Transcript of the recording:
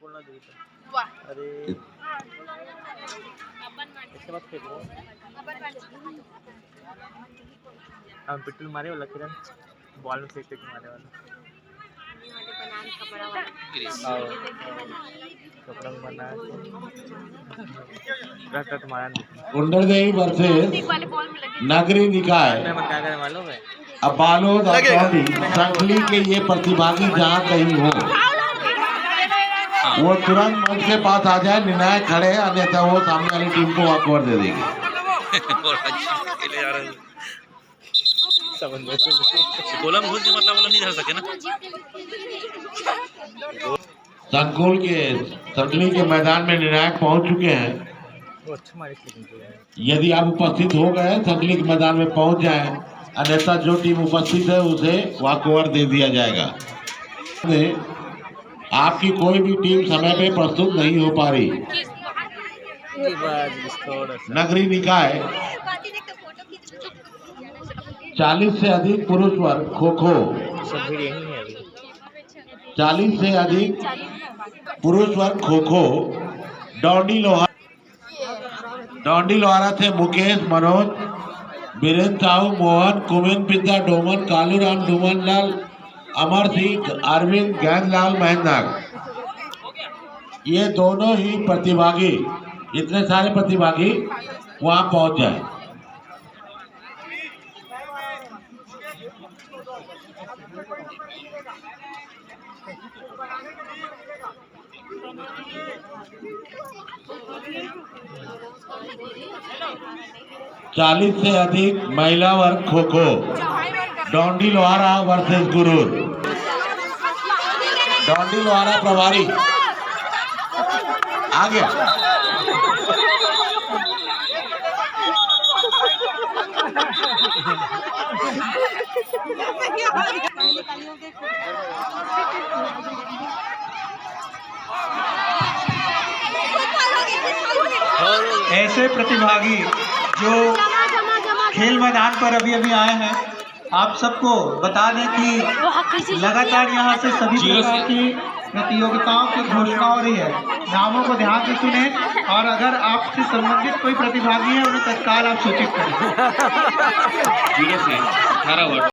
पूर्ण देतो. वाह. अरे इसके बाद फेंको. हम पिट्टू मारे वाला किरण बॉल में फेंक मारे वाला. कपड़ा बना रट मारा. कुंडलदेवी वर्सेस नगरी निकाय. क्या करें मालूम है? अब बालोद और टॉडी संगली के ये प्रतिभागी जहाँ कहीं हो वो तुरंत मंच के पास आ जाए. निर्णायक खड़े हैं, अन्यथा वो सामने वाली टीम को वॉकओवर दे देगी. गोला में घुस के मतलब नहीं धर सके ना. संकुल के संगली के मैदान में निर्णायक पहुंच चुके हैं. यदि आप उपस्थित हो गए संगली के मैदान में पहुंच जाएं, अन्यथा जो टीम उपस्थित है उसे वॉकओवर दे दिया जाएगा. आपकी कोई भी टीम समय पे प्रस्तुत नहीं हो पा रही. नगरी निकाय 40 से अधिक पुरुष वर्ग खो खो, 40 से अधिक पुरुष वर्ग खो खो. डोंडी लोहारा थे मुकेश, मनोज, बीरेन्द्र साहू, मोहन, कुमिन पिता, डोमन, कालूराम, डुमन लाल, अमर सिंह, अरविंद, गैंगलाल, महेंद्र. ये दोनों ही प्रतिभागी, इतने सारे प्रतिभागी वहां पहुंच जाए. चालीस से अधिक महिला वर्ग खो खो. डोंडी लोहारा वर्सेस गुरूर. डोंडी लोहारा प्रभारी आ गया. ऐसे प्रतिभागी जो खेल मैदान पर अभी अभी आए हैं, आप सबको बता दें कि लगातार यहाँ से सभी प्रकार की प्रतियोगिताओं की घोषणा हो रही है. नामों को ध्यान से सुने और अगर आपसे संबंधित कोई प्रतिभागी है उन्हें तत्काल आप सूचित करें.